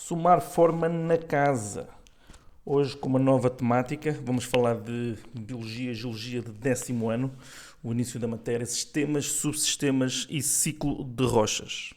Somar forma na casa. Hoje, com uma nova temática, vamos falar de Biologia e Geologia de 10º ano, o início da matéria, sistemas, subsistemas e ciclo de rochas.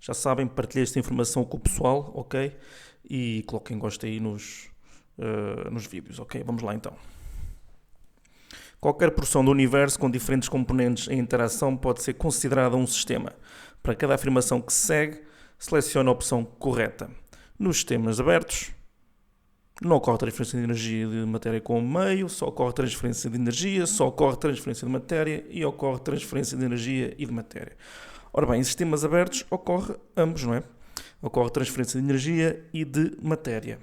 Já sabem, partilhei esta informação com o pessoal, ok? E coloquem gosto aí nos vídeos, ok? Vamos lá então. Qualquer porção do universo com diferentes componentes em interação pode ser considerada um sistema. Para cada afirmação que se segue, selecione a opção correta. Nos sistemas abertos, não ocorre transferência de energia de matéria com o meio, só ocorre transferência de energia, só ocorre transferência de matéria e ocorre transferência de energia e de matéria. Ora bem, em sistemas abertos ocorre ambos, não é? Ocorre transferência de energia e de matéria.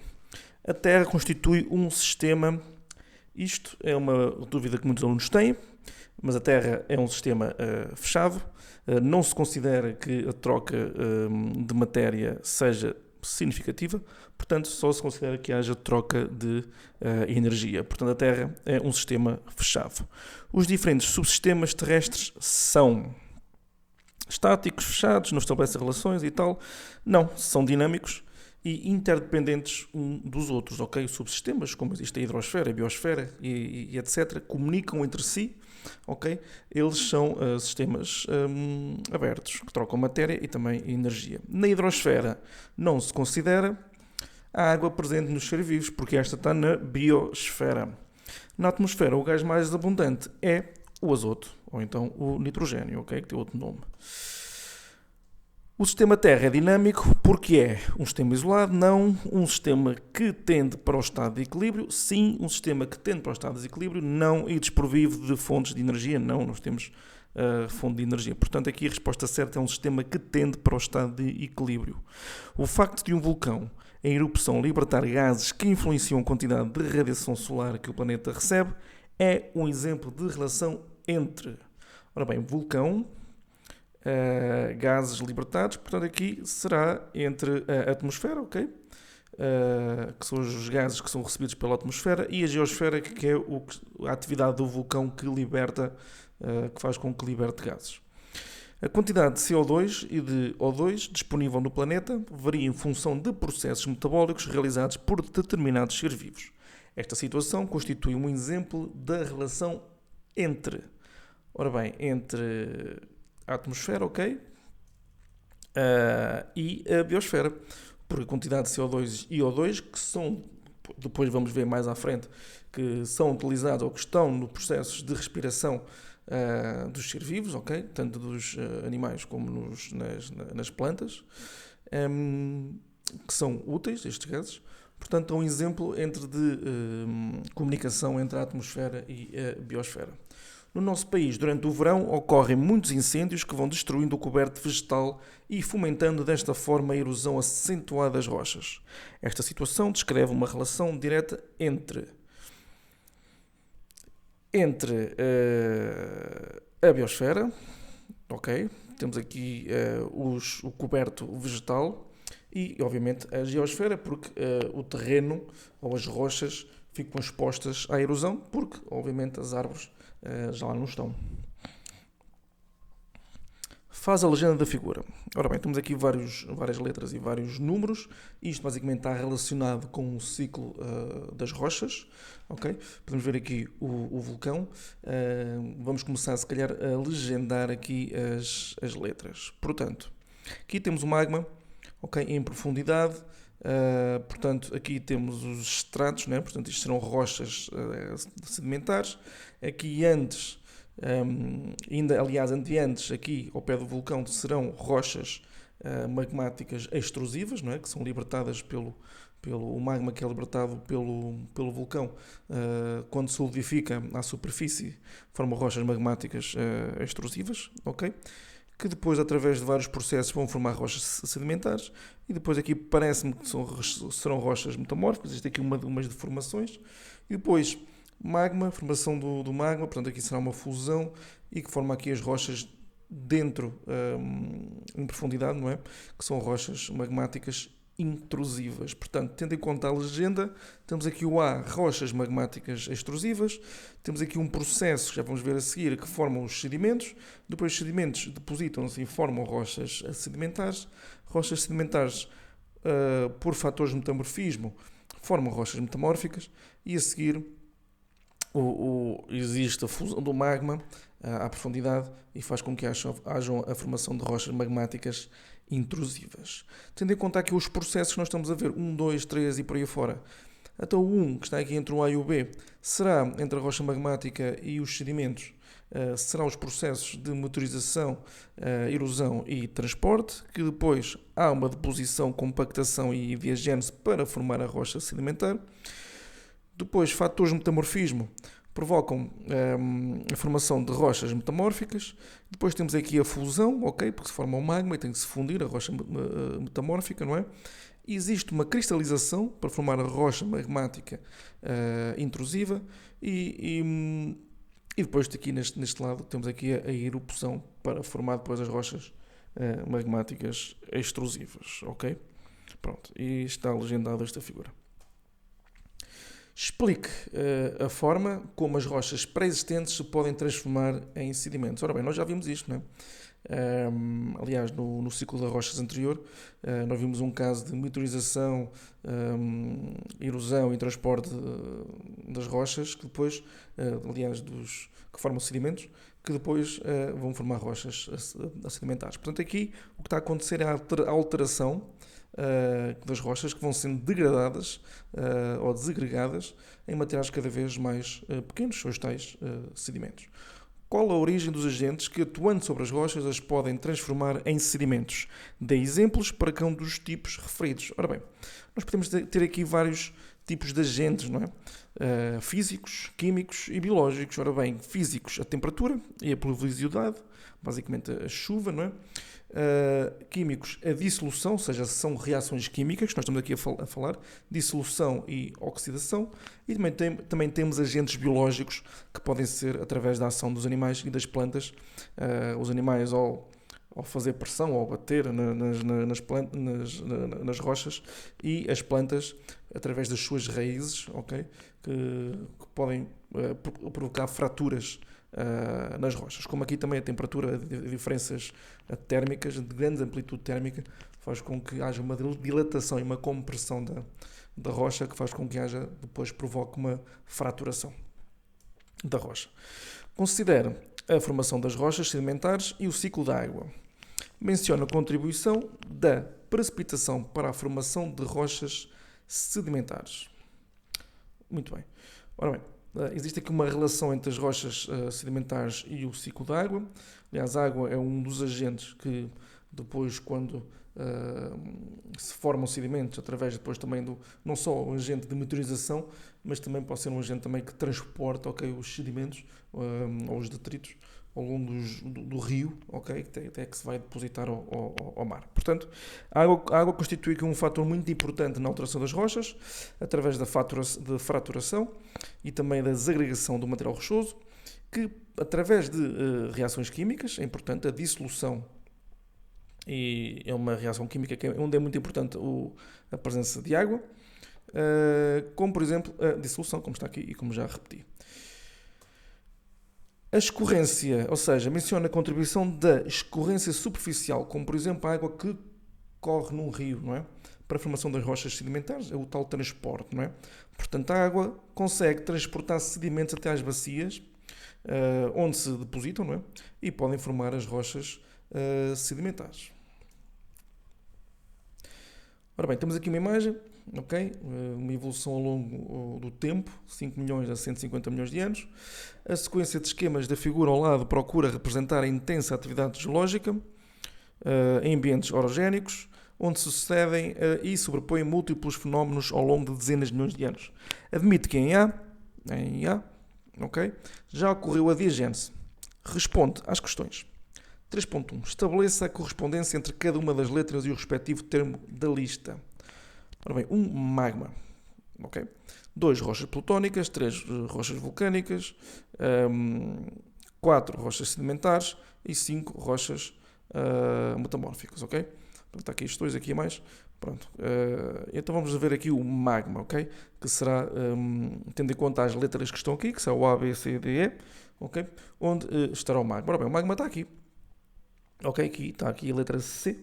A Terra constitui um sistema. Isto é uma dúvida que muitos alunos têm, mas a Terra é um sistema fechado. Não se considera que a troca de matéria seja significativa, portanto, só se considera que haja troca de energia. Portanto, a Terra é um sistema fechado. Os diferentes subsistemas terrestres são estáticos, fechados, não estabelecem relações e tal. Não, são dinâmicos e interdependentes uns dos outros, ok? Os subsistemas, como existe a hidrosfera, a biosfera e etc., comunicam entre si, ok? Eles são sistemas abertos, que trocam matéria e também energia. Na hidrosfera não se considera a água presente nos seres vivos, porque esta está na biosfera. Na atmosfera, o gás mais abundante é o azoto, ou então o nitrogênio, ok? Que tem outro nome. O sistema Terra é dinâmico porque é um sistema isolado, não um sistema que tende para o estado de equilíbrio, sim um sistema que tende para o estado de desequilíbrio, não e desprovido de fontes de energia, não, nós temos fonte de energia. Portanto, aqui a resposta certa é um sistema que tende para o estado de equilíbrio. O facto de um vulcão em erupção libertar gases que influenciam a quantidade de radiação solar que o planeta recebe é um exemplo de relação entre, ora bem, vulcão, gases libertados, portanto aqui será entre a atmosfera, ok? Que são os gases que são recebidos pela atmosfera, e a geosfera, que é a atividade do vulcão que liberta, que faz com que liberte gases. A quantidade de CO2 e de O2 disponível no planeta varia em função de processos metabólicos realizados por determinados seres vivos. Esta situação constitui um exemplo da relação entre, ora bem, entre a atmosfera, ok? E a biosfera, porque a quantidade de CO2 e O2, que são, depois vamos ver mais à frente, que são utilizados ou que estão no processo de respiração dos seres vivos, ok? Tanto dos animais como nas plantas, que são úteis, estes gases. Portanto, é um exemplo de comunicação entre a atmosfera e a biosfera. No nosso país, durante o verão, ocorrem muitos incêndios que vão destruindo o coberto vegetal e fomentando desta forma a erosão acentuada das rochas. Esta situação descreve uma relação direta entre a biosfera, ok? Temos aqui o coberto vegetal e, obviamente, a geosfera, porque o terreno ou as rochas ficam expostas à erosão, porque, obviamente, as árvores já lá não estão. Faz a legenda da figura. Ora bem, temos aqui várias letras e vários números. Isto basicamente está relacionado com o ciclo das rochas. Okay? Podemos ver aqui o vulcão. Vamos começar, se calhar, a legendar aqui as letras. Portanto, aqui temos o magma, okay, em profundidade. Portanto, aqui temos os estratos, né? Portanto, isto serão rochas sedimentares. Aqui antes, antes, aqui ao pé do vulcão, serão rochas magmáticas extrusivas, não é? Que são libertadas pelo magma que é libertado pelo vulcão. Quando solidifica à superfície, formam rochas magmáticas extrusivas, ok? Que depois, através de vários processos, vão formar rochas sedimentares, e depois aqui parece-me que serão rochas metamórficas. Existe aqui umas deformações, e depois magma, formação do magma, portanto aqui será uma fusão, e que forma aqui as rochas dentro, em profundidade, não é? Que são rochas magmáticas intrusivas. Portanto, tendo em conta a legenda, temos aqui o A, rochas magmáticas extrusivas, temos aqui um processo, já vamos ver a seguir, que formam os sedimentos, depois os sedimentos depositam-se e formam rochas sedimentares por fatores de metamorfismo, formam rochas metamórficas e a seguir existe a fusão do magma à profundidade e faz com que haja a formação de rochas magmáticas intrusivas. Tendo em conta aqui os processos que nós estamos a ver, 1, 2, 3 e por aí fora. Então o 1, que está aqui entre o A e o B, será entre a rocha magmática e os sedimentos, serão os processos de meteorização, erosão e transporte, que depois há uma deposição, compactação e diagênese para formar a rocha sedimentar. Depois, fatores de metamorfismo provocam a formação de rochas metamórficas. Depois temos aqui a fusão, ok, porque se forma o magma e tem que se fundir a rocha metamórfica, não é? E existe uma cristalização para formar a rocha magmática intrusiva e depois aqui neste lado temos aqui a erupção para formar depois as rochas magmáticas extrusivas, ok? Pronto, e está legendado esta figura. Explique a forma como as rochas pré-existentes se podem transformar em sedimentos. Ora bem, nós já vimos isto, não é? Aliás, no ciclo das rochas anterior, nós vimos um caso de meteorização, erosão e transporte das rochas, que depois, aliás, que formam sedimentos, que depois vão formar rochas sedimentares. Portanto, aqui o que está a acontecer é a alteração das rochas que vão sendo degradadas ou desagregadas em materiais cada vez mais pequenos, os tais sedimentos. Qual a origem dos agentes que, atuando sobre as rochas, as podem transformar em sedimentos? Dê exemplos para cada um dos tipos referidos. Ora bem, nós podemos ter aqui vários tipos de agentes, não é? Físicos, químicos e biológicos. Ora bem, físicos, a temperatura e a pluviosidade, basicamente a chuva, não é? Químicos, a dissolução, ou seja, são reações químicas, que nós estamos aqui a falar, dissolução e oxidação, e também temos agentes biológicos que podem ser através da ação dos animais e das plantas. Os animais, ao fazer pressão, ao bater nas rochas, e as plantas, através das suas raízes, okay, que podem provocar fraturas nas rochas. Como aqui também a temperatura, diferenças térmicas, de grande amplitude térmica, faz com que haja uma dilatação e uma compressão da rocha, que faz com que depois provoque uma fraturação da rocha. Considere a formação das rochas sedimentares e o ciclo da água. Menciona a contribuição da precipitação para a formação de rochas sedimentares. Muito bem. Ora bem, existe aqui uma relação entre as rochas sedimentares e o ciclo da água. Aliás, a água é um dos agentes que depois, quando se formam sedimentos, através depois também não só um agente de meteorização, mas também pode ser um agente também que transporta, okay, os sedimentos ou os detritos ao longo do rio, okay, até que se vai depositar ao mar. Portanto, a água constitui aqui um fator muito importante na alteração das rochas, através da fraturação e também da desagregação do material rochoso, que através de reações químicas, é importante a dissolução, e é uma reação química onde é muito importante a presença de água, como por exemplo a dissolução, como está aqui e como já repeti. A escorrência, ou seja, menciona a contribuição da escorrência superficial, como por exemplo a água que corre num rio, não é? Para a formação das rochas sedimentares, é o tal transporte, não é? Portanto, a água consegue transportar sedimentos até às bacias, onde se depositam, não é? E podem formar as rochas sedimentares. Ora bem, temos aqui uma imagem, okay? Uma evolução ao longo do tempo, 5 milhões a 150 milhões de anos. A sequência de esquemas da figura ao lado procura representar a intensa atividade geológica em ambientes orogénicos, onde sucedem e sobrepõem múltiplos fenómenos ao longo de dezenas de milhões de anos. Admite que em A, okay, já ocorreu a diagênese. Responde às questões. 3.1. Estabeleça a correspondência entre cada uma das letras e o respectivo termo da lista. Ora bem, 1. Magma. Okay. 2. Rochas plutónicas. 3. Rochas vulcânicas. 4. Rochas sedimentares. E 5. Rochas metamórficas. Okay? Portanto, está aqui estes dois aqui a mais. Pronto. Então vamos ver aqui o magma, okay? Que será, tendo em conta as letras que estão aqui, que são o A, B, C, D, E, okay? Onde estará o magma. Ora bem, o magma está aqui. Ok, aqui está aqui a letra C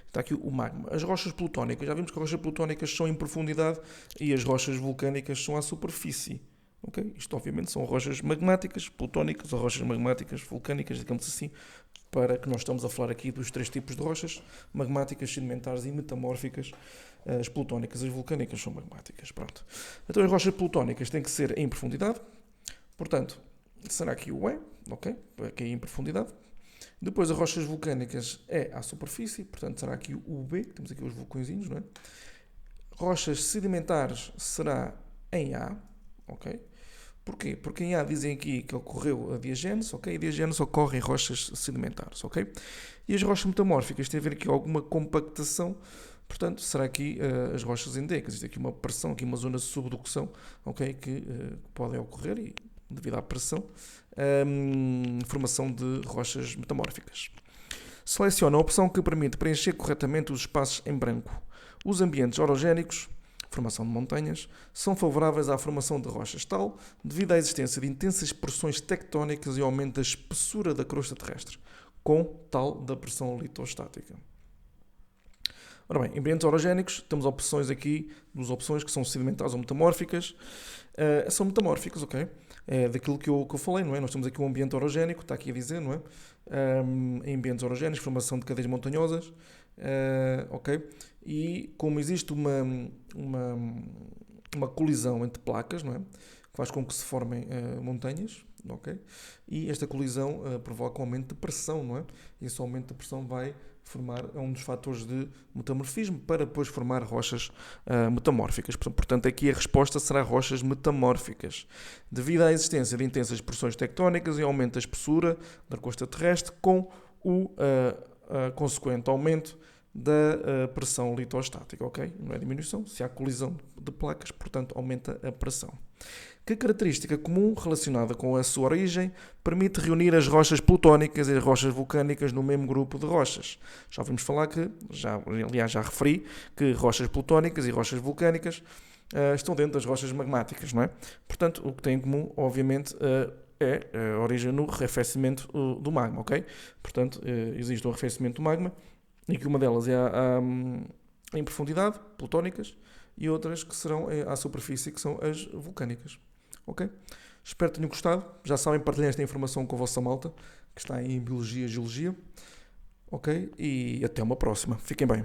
Está aqui o magma. As rochas plutónicas, já vimos que as rochas plutónicas são em profundidade e as rochas vulcânicas são à superfície. Okay? Isto obviamente são rochas magmáticas, plutónicas ou rochas magmáticas, vulcânicas, digamos assim, para que nós estamos a falar aqui dos 3 tipos de rochas, magmáticas, sedimentares e metamórficas. As plutónicas, as vulcânicas são magmáticas. Pronto. Então as rochas plutónicas têm que ser em profundidade, portanto, será aqui o E, ok? Aqui em profundidade. Depois as rochas vulcânicas é à superfície, portanto será aqui o B, temos aqui os vulcõezinhos, não é? Rochas sedimentares será em A, ok? Porquê? Porque em A dizem aqui que ocorreu a diagênese, ok? A diagênese ocorre em rochas sedimentares, ok? E as rochas metamórficas têm a ver aqui alguma compactação, portanto será aqui as rochas endecas, existe aqui uma pressão, aqui uma zona de subducção, ok? Que podem ocorrer e devido à pressão, formação de rochas metamórficas. Seleciona a opção que permite preencher corretamente os espaços em branco. Os ambientes orogénicos, formação de montanhas, são favoráveis à formação de rochas tal, devido à existência de intensas pressões tectónicas e aumento da espessura da crosta terrestre, com tal da pressão litostática. Ora bem, ambientes orogénicos, temos opções aqui, 2 opções que são sedimentares ou metamórficas. São metamórficas, ok? É daquilo que eu falei, não é? Nós temos aqui um ambiente orogénico, está aqui a dizer, não é? Em ambientes orogénicos, formação de cadeias montanhosas, ok? E como existe uma colisão entre placas, não é? Que faz com que se formem montanhas, ok? E esta colisão provoca um aumento de pressão, não é? E esse aumento de pressão vai formar um dos fatores de metamorfismo para depois formar rochas metamórficas. Portanto, aqui a resposta será rochas metamórficas. Devido à existência de intensas pressões tectónicas e aumento da espessura da crosta terrestre com o consequente aumento da pressão litostática, ok? Não é diminuição, se há colisão de placas, portanto aumenta a pressão. Que característica comum relacionada com a sua origem permite reunir as rochas plutónicas e as rochas vulcânicas no mesmo grupo de rochas? Já ouvimos falar que, já referi, que rochas plutónicas e rochas vulcânicas estão dentro das rochas magmáticas, não é? Portanto, o que tem em comum, obviamente, é a origem no arrefecimento do magma, ok? Portanto, existe um arrefecimento do magma e que uma delas é em profundidade, plutónicas, e outras que serão à superfície, que são as vulcânicas. Ok? Espero que tenham gostado. Já sabem, partilhem esta informação com a vossa malta, que está em Biologia e Geologia. Ok? E até uma próxima. Fiquem bem.